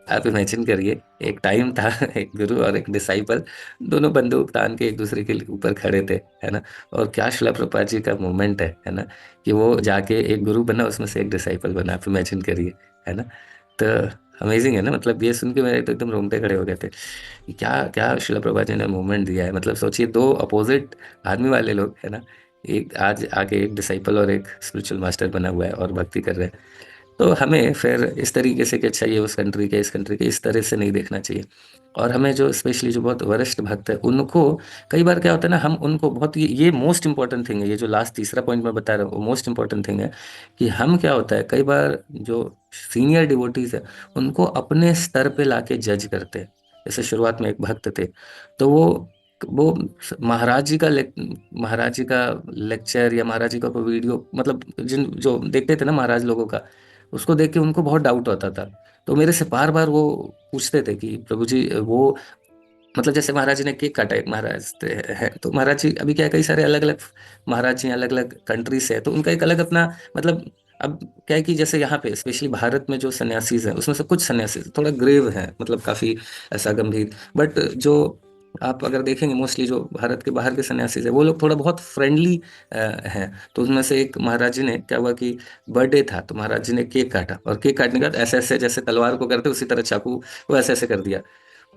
आप इमेजिन करिए, एक टाइम था एक गुरु और एक डिसाइपल, दोनों बंदूक तान के एक दूसरे के ऊपर खड़े थे, है ना। और क्या शिला प्रभुपाद जी का मूवमेंट है ना, कि वो जाके एक गुरु बना, उसमें से एक डिसाइपल बना, आप इमेजिन करिए, है ना। तो अमेजिंग है ना, मतलब ये सुन के मेरे तो एकदम रोंगटे खड़े हो गए थे कि क्या क्या शिला प्रभुपाद जी ने मूवमेंट दिया है। मतलब सोचिए, दो अपोजिट आर्मी वाले लोग, है ना, एक आज आके एक डिसाइपल और एक स्पिरिचुअल मास्टर बना हुआ है और भक्ति कर रहे हैं। तो हमें फिर इस तरीके से कि अच्छा ये उस कंट्री के, इस कंट्री के, इस तरह से नहीं देखना चाहिए। और हमें जो स्पेशली जो बहुत वरिष्ठ भक्त है उनको, कई बार क्या होता है ना, हम उनको बहुत, ये मोस्ट इंपॉर्टेंट थिंग है, ये जो लास्ट तीसरा पॉइंट मैं बता रहा हूँ वो मोस्ट इंपॉर्टेंट थिंग है, कि हम क्या होता है कई बार जो सीनियर डिवोटीज है उनको अपने स्तर पे लाके जज करते हैं। जैसे शुरुआत में एक भक्त थे, तो वो महाराज जी का महाराज जी का लेक्चर या महाराज जी का कोई वीडियो, मतलब जिन जो देखते थे ना महाराज लोगों का, उसको देख के उनको बहुत डाउट होता था। तो मेरे से बार बार वो पूछते थे कि प्रभु जी वो, मतलब जैसे महाराज जी ने केक काटा, एक महाराज है, तो महाराज जी अभी क्या है, कई सारे अलग अलग महाराज जी अलग अलग कंट्री से है, तो उनका एक अलग अपना मतलब, अब क्या है कि जैसे यहाँ पे स्पेशली भारत में जो सन्यासीज हैं उसमें से कुछ सन्यासी थोड़ा ग्रेव हैं, मतलब काफी ऐसा गंभीर, बट जो आप अगर देखेंगे मोस्टली जो भारत के बाहर के सन्यासी है वो लोग थोड़ा बहुत फ्रेंडली हैं। तो उसमें से एक महाराज जी ने क्या हुआ कि बर्थडे था, तो महाराज जी ने केक काटा, और केक काटने के बाद ऐसे ऐसे जैसे तलवार को करते उसी तरह चाकू वो ऐसे ऐसे कर दिया।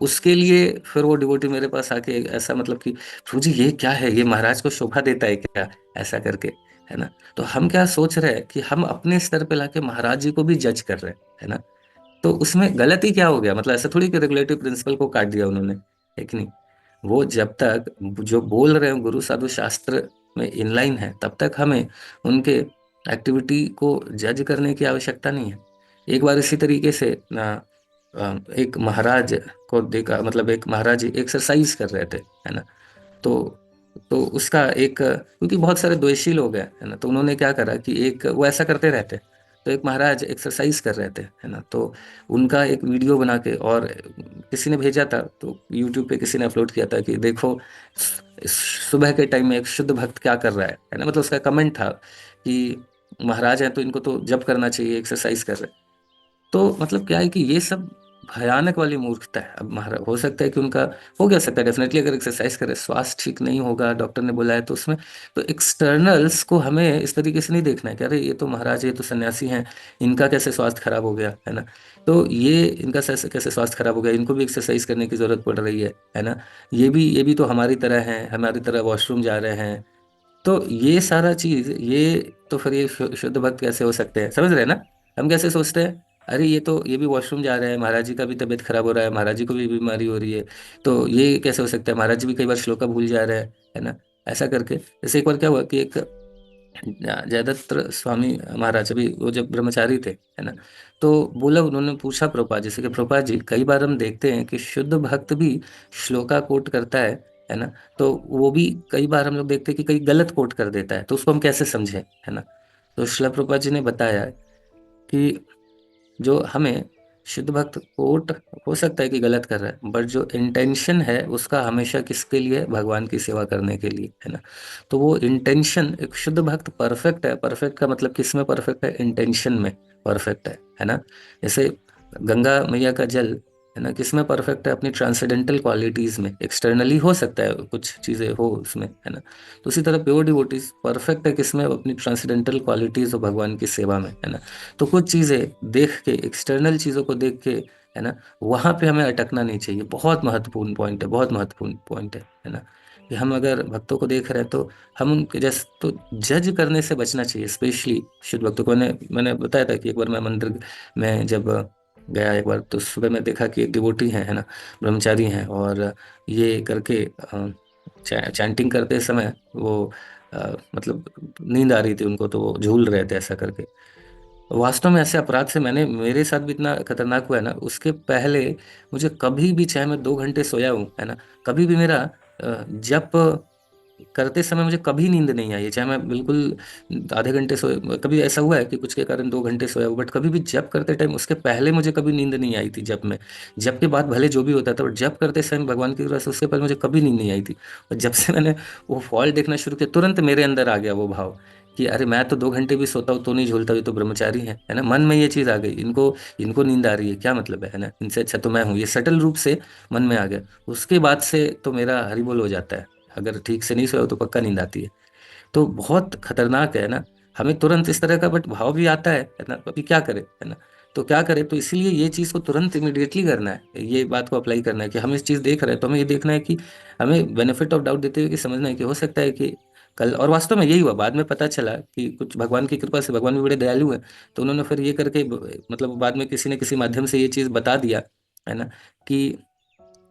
उसके लिए फिर वो डिवोटी मेरे पास आके ऐसा मतलब कि प्रभु जी ये क्या है, ये महाराज को शोभा देता है क्या, ऐसा करके, है ना। तो हम क्या सोच रहे हैं कि हम अपने स्तर पे लाके महाराज जी को भी जज कर रहे हैं, है ना। तो उसमें गलती क्या हो गया, मतलब ऐसा थोड़ी कि रेगुलेटिव प्रिंसिपल को काट दिया उन्होंने, है कि नहीं। वो जब तक जो बोल रहे हैं गुरु साधु शास्त्र में इनलाइन है, तब तक हमें उनके एक्टिविटी को जज करने की आवश्यकता नहीं है। एक बार इसी तरीके से ना एक महाराज को देखा, मतलब एक महाराज जी एक्सरसाइज कर रहे थे, है ना। तो उसका एक, क्योंकि बहुत सारे द्वेषी लोग हैं, है ना, तो उन्होंने क्या करा कि एक वो ऐसा करते रहते, तो एक महाराज एक्सरसाइज कर रहे थे, है ना, तो उनका एक वीडियो बना के और किसी ने भेजा था, तो यूट्यूब पे किसी ने अपलोड किया था कि देखो सुबह के टाइम में एक शुद्ध भक्त क्या कर रहा है ना। मतलब उसका कमेंट था कि महाराज हैं तो इनको तो जप करना चाहिए, एक्सरसाइज कर रहे हैं। तो मतलब क्या है कि ये सब भयानक वाली मूर्खता है। अब महाराज हो सकता है कि उनका हो क्या सकता है, डेफिनेटली अगर एक्सरसाइज करे स्वास्थ्य ठीक नहीं होगा, डॉक्टर ने बोला है, तो उसमें तो एक्सटर्नल्स को हमें इस तरीके से नहीं देखना है कि अरे ये तो महाराज है, ये तो सन्यासी हैं, इनका कैसे स्वास्थ्य खराब हो गया, है ना। तो ये इनका कैसे कैसे स्वास्थ्य खराब हो गया, इनको भी एक्सरसाइज करने की जरूरत पड़ रही है ना। ये भी तो हमारी तरह है, हमारी तरह वॉशरूम जा रहे हैं। तो ये सारा चीज, ये तो फिर ये शुद्ध भक्त कैसे हो सकते हैं, समझ रहे हैं ना। हम कैसे सोचते हैं, अरे ये भी वॉशरूम जा रहे हैं, महाराज जी का भी तबीयत खराब हो रहा है, महाराज जी को भी बीमारी हो रही है, तो ये कैसे हो सकता है, महाराज जी भी कई बार श्लोका भूल जा रहे हैं, है ना। ऐसा करके जैसे एक बार क्या हुआ कि एक जयदत्त स्वामी महाराज, अभी वो जब ब्रह्मचारी थे, है ना, तो बोला, उन्होंने पूछा प्रभुपाद जी से कि प्रभुपाद जी कई बार हम देखते हैं कि शुद्ध भक्त भी श्लोका कोट करता है ना, तो वो भी कई बार हम लोग देखते हैं कि कई गलत कोट कर देता है, तो उसको हम कैसे समझें, है ना। तो श्रील प्रभुपाद जी ने बताया कि जो हमें शुद्ध भक्त कोट हो सकता है कि गलत कर रहा है, बट जो इंटेंशन है उसका हमेशा किसके लिए, भगवान की सेवा करने के लिए, है ना। तो वो इंटेंशन, एक शुद्ध भक्त परफेक्ट है, परफेक्ट का मतलब किस में परफेक्ट है, इंटेंशन में परफेक्ट है ना। जैसे गंगा मैया का जल, है ना, किस में परफेक्ट है, अपनी ट्रांसेंडेंटल क्वालिटीज में। एक्सटर्नली हो सकता है कुछ चीजें हो उसमें, है ना। तो उसी तरह प्योर डिवोटीज परफेक्ट है किसमें, अपनी ट्रांसेंडेंटल क्वालिटीज और भगवान की सेवा में, है ना। तो कुछ चीजें देख के, एक्सटर्नल चीजों को देख के, है ना, वहां पे हमें अटकना नहीं चाहिए। बहुत महत्वपूर्ण पॉइंट है, बहुत महत्वपूर्ण पॉइंट है ना, कि हम अगर भक्तों को देख रहे हैं तो हम उनके जैसे तो जज करने से बचना चाहिए, स्पेशली शुद्ध भक्तों को। मैंने बताया था कि एक बार मैं मंदिर में जब गया एक बार, तो सुबह मैं देखा कि एक डिवोटी है ना, ब्रह्मचारी हैं, और ये करके चैंटिंग करते समय वो मतलब नींद आ रही थी उनको, तो वो झूल रहे थे ऐसा करके। वास्तव में ऐसे अपराध से मैंने, मेरे साथ भी इतना खतरनाक हुआ है ना, उसके पहले मुझे कभी भी, चाहे मैं 2 घंटे सोया हूँ, है ना, कभी भी मेरा जप करते समय मुझे कभी नींद नहीं आई है, चाहे मैं बिल्कुल आधे घंटे सोए, कभी ऐसा हुआ है कि कुछ के कारण 2 घंटे सोया हूँ, बट कभी भी जप करते टाइम उसके पहले मुझे कभी नींद नहीं आई थी जप में। जप के बाद भले जो भी होता था, बट जप करते समय भगवान की कृपा से उसके पहले मुझे कभी नींद नहीं आई थी। और जब से मैंने वो फॉल देखना शुरू किया, तुरंत मेरे अंदर आ गया वो भाव कि अरे मैं तो 2 घंटे भी सोता हूँ तो नहीं झूलता, ये तो ब्रह्मचारी है ना। मन में ये चीज आ गई, इनको इनको नींद आ रही है, क्या मतलब है ना, इनसे अच्छा तो मैं हूँ, ये सटल रूप से मन में आ गया। उसके बाद से तो मेरा हरिबोल हो जाता है। अगर ठीक से नहीं सोया हो तो पक्का नींद आती है। तो बहुत खतरनाक है ना। हमें तुरंत इस तरह का बट भाव भी आता है ना, अभी क्या करे, है ना। तो क्या करें, तो इसीलिए ये चीज़ को तुरंत इमिडिएटली करना है, ये बात को अप्लाई करना है कि हम इस चीज़ देख रहे हैं तो हमें ये देखना है कि हमें बेनिफिट ऑफ डाउट देते हुए कि समझना है कि हो सकता है कि कल, और वास्तव में यही हुआ, बाद में पता चला कि कुछ भगवान की कृपा से, भगवान भी बड़े दयालु हैं, तो उन्होंने फिर ये करके मतलब बाद में किसी न किसी माध्यम से ये चीज़ बता दिया, है ना, कि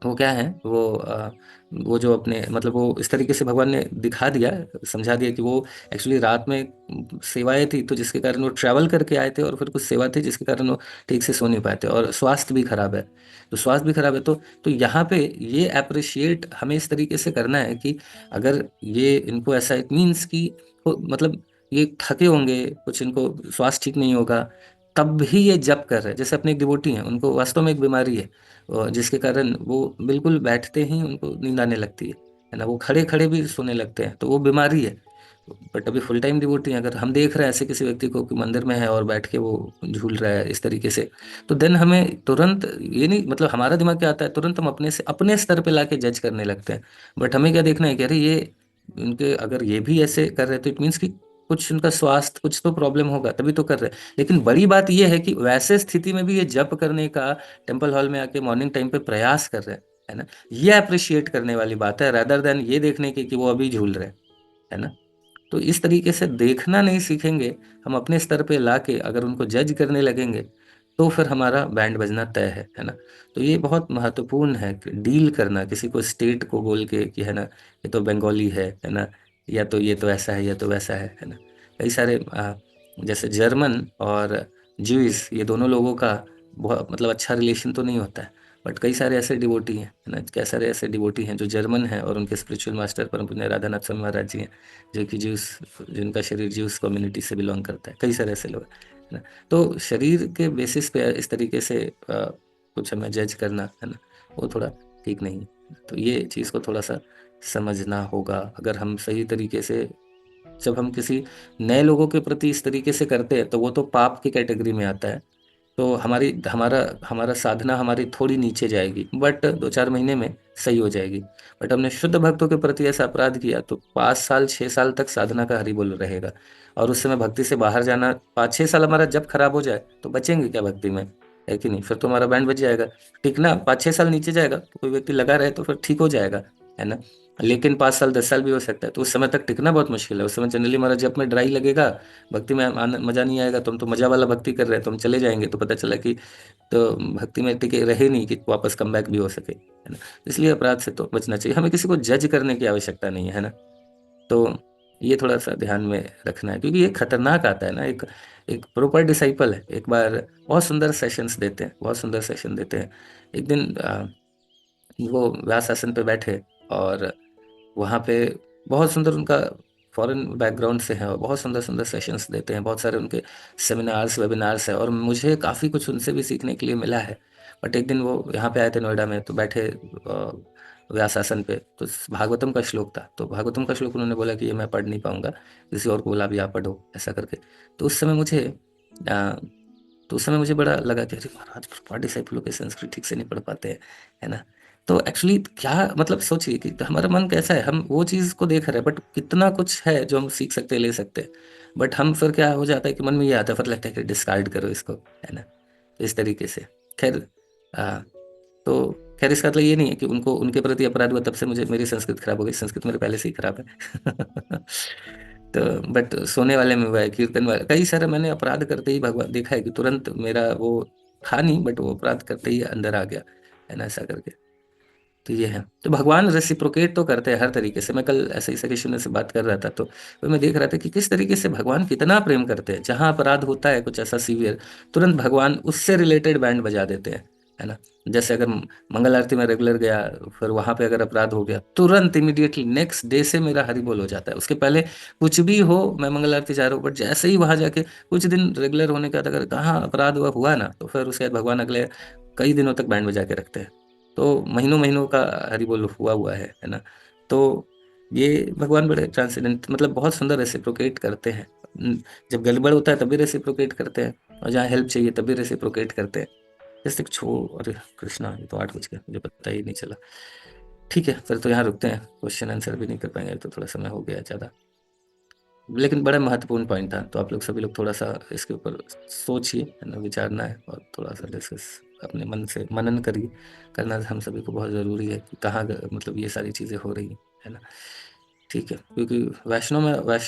वो क्या है, वो जो अपने मतलब वो इस तरीके से भगवान ने दिखा दिया, समझा दिया कि वो एक्चुअली रात में सेवाएं थी तो जिसके कारण वो ट्रैवल करके आए थे, और फिर कुछ सेवा थी जिसके कारण वो ठीक से सो नहीं पाए थे, और स्वास्थ्य भी खराब है। तो स्वास्थ्य भी खराब है, तो यहाँ पे ये अप्रिशिएट हमें इस तरीके से करना है कि अगर ये इनको ऐसा, इट मीन्स कि मतलब ये थके होंगे, कुछ इनको स्वास्थ्य ठीक नहीं होगा, तब भी ये जप कर रहे हैं। जैसे अपने एक डिवोटी हैं, उनको वास्तव में एक बीमारी है, जिसके कारण वो बिल्कुल बैठते ही उनको नींद आने लगती है ना, वो खड़े खड़े भी सोने लगते हैं, तो वो बीमारी है। बट अभी फुल टाइम डिवोटी हैं, अगर हम देख रहे हैं ऐसे किसी व्यक्ति को कि मंदिर में है और बैठ के वो झूल रहा है इस तरीके से, तो देन हमें तुरंत ये नहीं, मतलब हमारा दिमाग क्या आता है, तुरंत हम अपने से अपने स्तर पे लाके जज करने लगते हैं। बट हमें क्या देखना है कि अरे ये इनके अगर ये भी ऐसे कर रहे हैं तो इट मीन्स कि कुछ उनका स्वास्थ्य, कुछ तो प्रॉब्लम होगा तभी तो कर रहे हैं। लेकिन बड़ी बात यह है कि वैसे स्थिति में भी ये जप करने का, टेम्पल हॉल में आके मॉर्निंग टाइम पे प्रयास कर रहे हैं, है ना, ये अप्रिशिएट करने वाली बात है, रादर देन ये देखने की कि वो अभी झूल रहे हैं, है ना। तो इस तरीके से देखना नहीं सीखेंगे, हम अपने स्तर पे लाके अगर उनको जज करने लगेंगे, तो फिर हमारा बैंड बजना तय है ना। तो ये बहुत महत्वपूर्ण है कि डील करना किसी को स्टेट को बोल के कि है ना, ये तो बंगाली है ना, या तो ये तो ऐसा है या तो वैसा है ना। कई सारे जैसे जर्मन और ज्यूइश, ये दोनों लोगों का बहुत मतलब अच्छा रिलेशन तो नहीं होता है, बट कई सारे ऐसे डिवोटी हैं, है ना, कई सारे ऐसे डिवोटी हैं जो जर्मन हैं और उनके स्पिरिचुअल मास्टर परम पूज्य राधानाथ स्वामी महाराज जी हैं, जो कि ज्यूस, जिनका शरीर ज्यूस कम्युनिटी से बिलोंग करता है, कई सारे ऐसे लोग हैं, है ना। तो शरीर के बेसिस पे इस तरीके से कुछ हमें जज करना, है ना, वो थोड़ा ठीक नहीं है। तो ये चीज़ को थोड़ा सा समझना होगा। अगर हम सही तरीके से, जब हम किसी नए लोगों के प्रति इस तरीके से करते हैं तो वो तो पाप की कैटेगरी में आता है, तो हमारी हमारा हमारा साधना हमारी थोड़ी नीचे जाएगी, बट 2-4 महीने में सही हो जाएगी। बट हमने शुद्ध भक्तों के प्रति ऐसा अपराध किया तो 5 साल 6 साल तक साधना का हरिबोल रहेगा, और उस समय भक्ति से बाहर जाना, 5-6 साल हमारा जब खराब हो जाए तो बचेंगे क्या भक्ति में, है कि नहीं, फिर तो हमारा बैंड बच जाएगा। टिकना 5-6 साल नीचे जाएगा तो कोई व्यक्ति लगा रहे तो फिर ठीक हो जाएगा, है ना। लेकिन 5 साल 10 साल भी हो सकता है, तो उस समय तक टिकना बहुत मुश्किल है। उस समय जनरली हमारा जब में ड्राई लगेगा, भक्ति में मजा नहीं आएगा, तो हम तो मजा वाला भक्ति कर रहे हैं तो हम चले जाएंगे, तो पता चला कि तो भक्ति में टिके रहे नहीं कि वापस कम बैक भी हो सके, है ना। इसलिए अपराध से तो बचना चाहिए, हमें किसी को जज करने की आवश्यकता नहीं है ना। तो ये थोड़ा सा ध्यान में रखना है, क्योंकि ये खतरनाक आता है ना। एक एक प्रॉपर डिसाइपल है, एक बार बहुत सुंदर सेशंस देते हैं, बहुत सुंदर सेशन देते हैं। एक दिन वो व्यास आसन पे बैठे, और वहाँ पे बहुत सुंदर उनका फॉरेन बैकग्राउंड से है, और बहुत सुंदर सुंदर सेशंस देते हैं, बहुत सारे उनके सेमिनार्स वेबिनार्स है, और मुझे काफ़ी कुछ उनसे भी सीखने के लिए मिला है। बट एक दिन वो यहाँ पे आए थे नोएडा में, तो बैठे व्यास आसन पे, तो भागवतम का श्लोक था, तो भागवतम का श्लोक उन्होंने बोला कि ये मैं पढ़ नहीं पाऊंगा, किसी और को बोला भी आप पढ़ो ऐसा करके। तो उस समय मुझे अ, तो उस समय मुझे बड़ा लगा कि अरे महाराज, डिसाइपलों के संस्कृत ठीक से नहीं पढ़ पाते हैं, है ना। तो एक्चुअली क्या मतलब, सोचिए कि हमारा मन कैसा है, हम वो चीज़ को देख रहे हैं, बट कितना कुछ है जो हम सीख सकते हैं, ले सकते हैं। बट हम फिर क्या हो जाता है कि मन में ये आता है, फिर लगता है कि डिस्कार्ड करो इसको, है ना। तो इस तरीके से खैर, आ, तो खैर इसका मतलब ये नहीं है कि उनको, उनके प्रति अपराध हुआ तब से मुझे मेरी संस्कृत खराब हो गई, संस्कृत मेरे पहले से ही खराब है। तो बट सोने वाले में हुआ है, कीर्तन वाले, कई सारे मैंने अपराध करते ही भगवान देखा है कि तुरंत मेरा वो था नहीं, बट वो अपराध करते ही अंदर आ गया, है ना, ऐसा करके। तो ये है, तो भगवान रेसिप्रोकेट तो करते हैं हर तरीके से। मैं कल ऐसे ही सकेशन से बात कर रहा था, तो मैं देख रहा था कि किस तरीके से भगवान कितना प्रेम करते हैं। जहाँ अपराध होता है कुछ ऐसा सीवियर, तुरंत भगवान उससे रिलेटेड बैंड बजा देते हैं, है ना। जैसे अगर मंगल आरती में रेगुलर गया, फिर वहां पे अगर अपराध हो गया, तुरंत इमीडिएटली नेक्स्ट डे से मेरा हरि बोल हो जाता है। उसके पहले कुछ भी हो, मैं मंगल आरती जा रहा हूँ, बट जैसे ही वहां जाके कुछ दिन रेगुलर होने के बाद अगर कहाँ अपराध हुआ ना, तो फिर उसके बाद भगवान अगले कई दिनों तक बैंड बजा के रखते हैं। तो महीनों महीनों का हरि बोल हुआ हुआ है ना। तो ये भगवान बड़े ट्रांसेंडेंट, मतलब बहुत सुंदर रेसिप्रोकेट करते हैं। जब गड़बड़ होता है तभी रेसिप्रोकेट करते हैं, और जहाँ हेल्प चाहिए तभी रेसिप्रोकेट करते हैं। जैसे अरे कृष्णा, ये तो 8 बज गए, मुझे पता ही नहीं चला। ठीक है, फिर तो यहाँ रुकते हैं, क्वेश्चन आंसर भी नहीं कर पाएंगे, तो थोड़ा समय हो गया ज़्यादा, लेकिन बड़ा महत्वपूर्ण पॉइंट था। तो आप लोग सभी लोग थोड़ा सा इसके ऊपर सोचिए, है ना, विचारना है, और थोड़ा सा डिस्कस अपने मन से मनन करिए। करना हम सभी को बहुत ज़रूरी है कि कहाँ मतलब ये सारी चीज़ें हो रही हैं, है ना। ठीक है, क्योंकि वैष्णव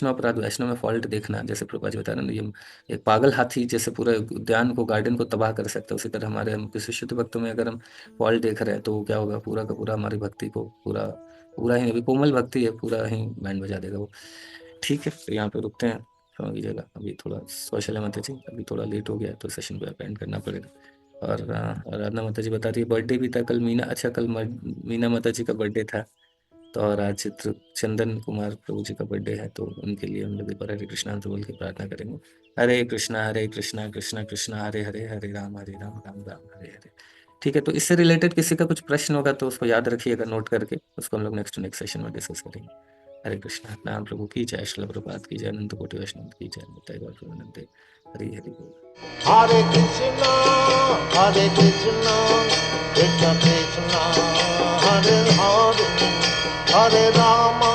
अपराध, वैष्णव में फॉल्ट देखना, जैसे प्रभुपा जी बता रहे हैं ना, ये एक पागल हाथी जैसे पूरे उद्यान को, गार्डन को तबाह कर सकता है, उसी तरह हमारे हम किसी शुद्ध भक्तों में अगर हम फॉल्ट देख रहे हैं, तो वो क्या होगा, पूरा का पूरा हमारी भक्ति को पूरा पूरा ही, अभी कोमल भक्ति है, पूरा ही बैंड बजा देगा वो। ठीक है, तो यहाँ पे रुकते हैं, समझ लीजिएगा, अभी थोड़ा सोशल है माता जी, अभी थोड़ा लेट हो गया, तो सेशन को एंड करना पड़ेगा। और आराधना माता जी बता रही है बर्थडे भी था कल, मीना, अच्छा कल मीना माता जी का बर्थडे था, तो और आज चंदन कुमार प्रभु जी का बर्थडे है, तो उनके लिए हम लोग एक बार हरे कृष्णा तो बोल के प्रार्थना करेंगे। हरे कृष्णा कृष्णा कृष्णा हरे हरे, हरे राम राम राम हरे हरे। ठीक है, तो इससे रिलेटेड किसी का कुछ प्रश्न होगा तो उसको याद रखिएगा नोट करके, उसको हम लोग नेक्स्ट सेशन में डिस्कस करेंगे। हरे कृष्णा, नाम प्रभु की जय, श्रील प्रभुपाद की जय, अनंत कोटि वैष्णव की जय, निताई गौर प्रेमानंदे, हरि हरि बोल। Hare Krishna, Hare Krishna, Krishna Krishna, Hare Hare, Hare Rama,